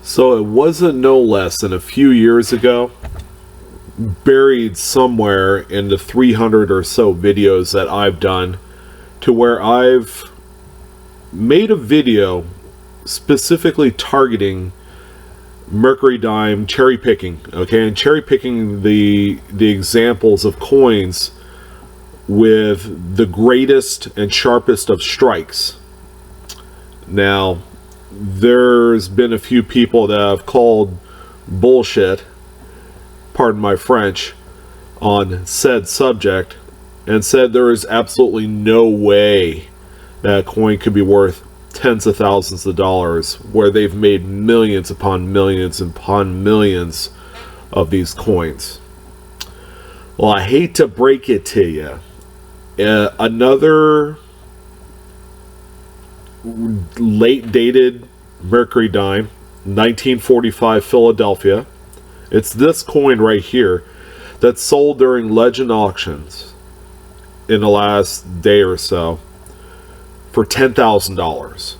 So it wasn't no less than a few years ago, buried somewhere in the 300 or so videos that I've done, to where I've made a video specifically targeting Mercury dime cherry picking, okay, and cherry picking the examples of coins with the greatest and sharpest of strikes. Now, there's been a few people that have called bullshit, pardon my French, on said subject, and said there is absolutely no way that a coin could be worth tens of thousands of dollars, where they've made millions upon millions upon millions of these coins. Well, I hate to break it to you. Another late dated Mercury dime, 1945 Philadelphia. It's this coin right here that sold during legend auctions in the last day or so for $10,000.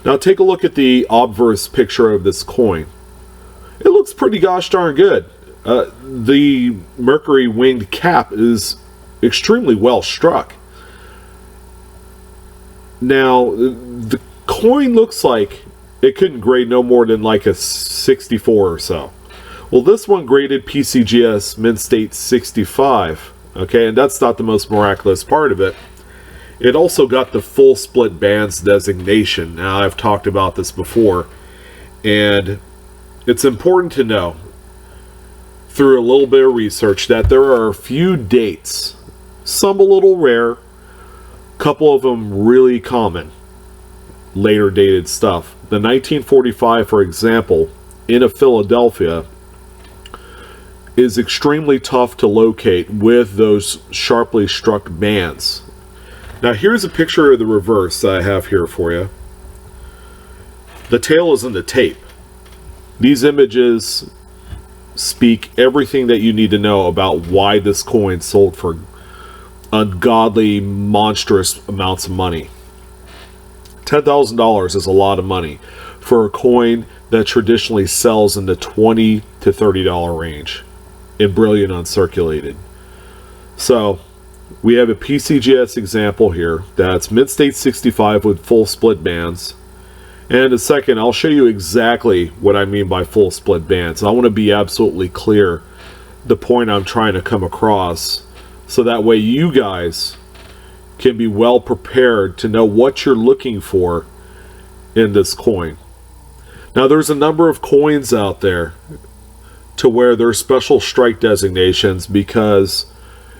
Now take a look at the obverse picture of this coin. It looks pretty gosh darn good. The Mercury winged cap is extremely well struck. Now, the coin looks like it couldn't grade no more than like a 64 or so. Well, this one graded PCGS Mint State 65. Okay, and that's not the most miraculous part of it. It also got the full split bands designation. Now, I've talked about this before, and it's important to know through a little bit of research that there are a few dates, some a little rare, couple of them really common, later dated stuff. The 1945, for example, in a Philadelphia, is extremely tough to locate with those sharply struck bands. Now here's a picture of the reverse that I have here for you. The tail is in the tape. These images speak everything that you need to know about why this coin sold for ungodly, monstrous amounts of money. $10,000 is a lot of money for a coin that traditionally sells in the $20 to $30 range in brilliant uncirculated. So we have a PCGS example here that's Mint State 65 with full split bands. And in a second, I'll show you exactly what I mean by full split bands. I want to be absolutely clear the point I'm trying to come across, so that way you guys can be well prepared to know what you're looking for in this coin. Now, there's a number of coins out there to where there's special strike designations because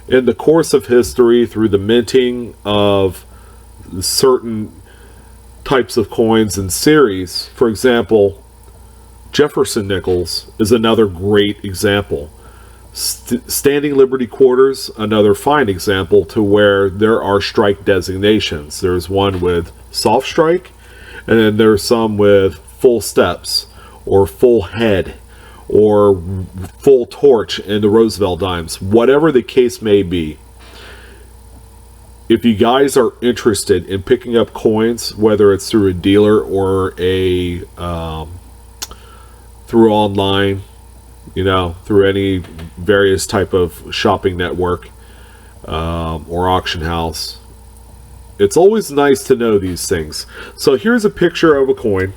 in the course of history, through the minting of certain types of coins and series, for example, Jefferson nickels is another great example. Standing Liberty quarters, another fine example to where there are strike designations. There's one with soft strike, and then there's some with full steps or full head or full torch in the Roosevelt dimes. Whatever the case may be, if you guys are interested in picking up coins, whether it's through a dealer or a through online, you know, through any various type of shopping network or auction house, it's always nice to know these things. So here's a picture of a coin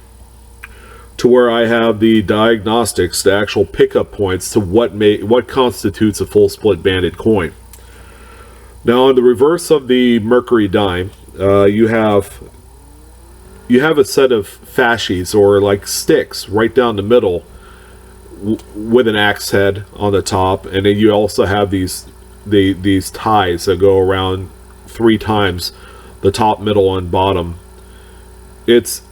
to where I have the diagnostics, the actual pickup points to what constitutes a full split banded coin. Now on the reverse of the Mercury dime, you have a set of fascies, or like sticks, right down the middle with an axe head on the top, and then you also have these ties that go around 3 times the top, middle, and bottom. It's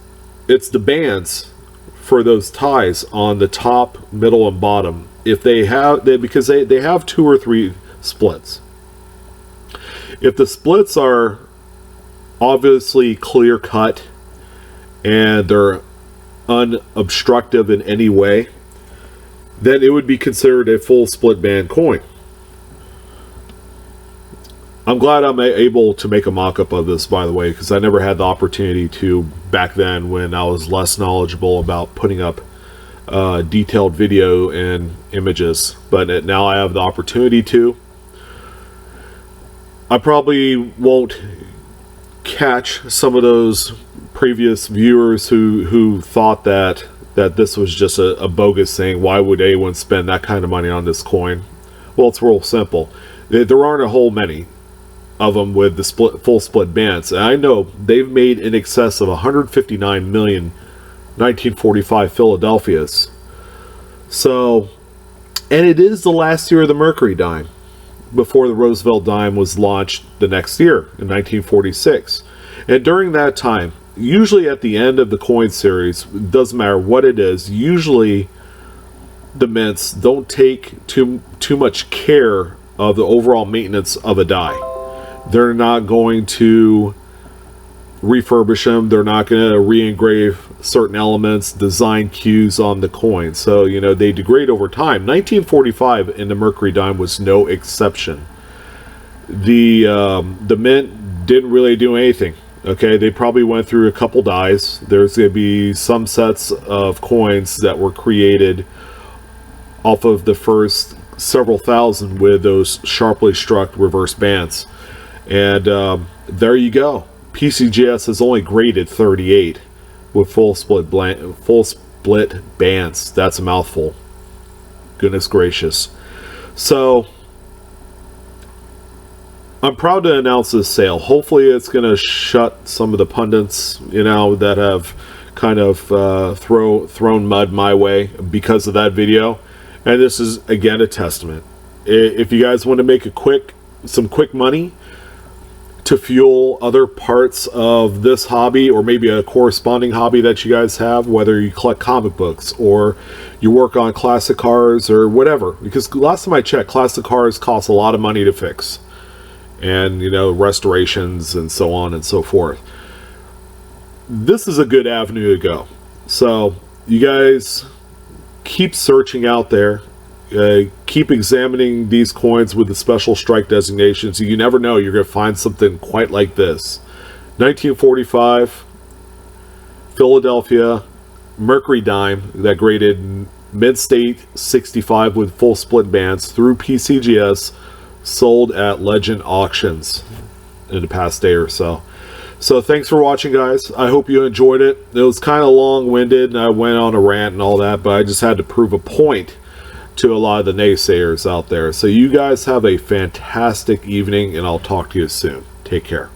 the bands for those ties on the top, middle, and bottom. If because they have 2 or 3 splits. If the splits are obviously clear cut and they're unobstructive in any way, then it would be considered a full split band coin. I'm glad I'm able to make a mock-up of this, by the way, because I never had the opportunity to back then when I was less knowledgeable about putting up detailed video and images. But now I have the opportunity to. I probably won't catch some of those previous viewers who thought that this was just a bogus thing. Why would anyone spend that kind of money on this coin? Well, it's real simple. There aren't a whole many of them with the full split bands. And I know they've made in excess of 159 million 1945 Philadelphias. So, and it is the last year of the Mercury dime before the Roosevelt dime was launched the next year in 1946. And during that time, usually at the end of the coin series, it doesn't matter what it is, usually the mints don't take too much care of the overall maintenance of a die. They're not going to refurbish them. They're not going to re-engrave certain elements, design cues on the coin. So, you know, they degrade over time. 1945 in the Mercury dime was no exception. The mint didn't really do anything. Okay, they probably went through a couple dies. There's going to be some sets of coins that were created off of the first several thousand with those sharply struck reverse bands. And there you go. PCGS has only graded 38 with full split bands. That's a mouthful. Goodness gracious. So I'm proud to announce this sale. Hopefully it's going to shut some of the pundits, you know, that have kind of thrown mud my way because of that video. And this is again a testament. If you guys want to make some quick money to fuel other parts of this hobby, or maybe a corresponding hobby that you guys have, whether you collect comic books or you work on classic cars or whatever, because last time I checked, classic cars cost a lot of money to fix, and you know, restorations and so on and so forth. This is a good avenue to go. So you guys keep searching out there. Keep examining these coins with the special strike designations. You never know, you're going to find something quite like this. 1945 Philadelphia Mercury dime that graded mint state 65 with full split bands through PCGS, sold at Legend Auctions in the past day or so. So thanks for watching, guys. I hope you enjoyed it. It was kind of long-winded and I went on a rant and all that, but I just had to prove a point to a lot of the naysayers out there. So you guys have a fantastic evening, and I'll talk to you soon. Take care.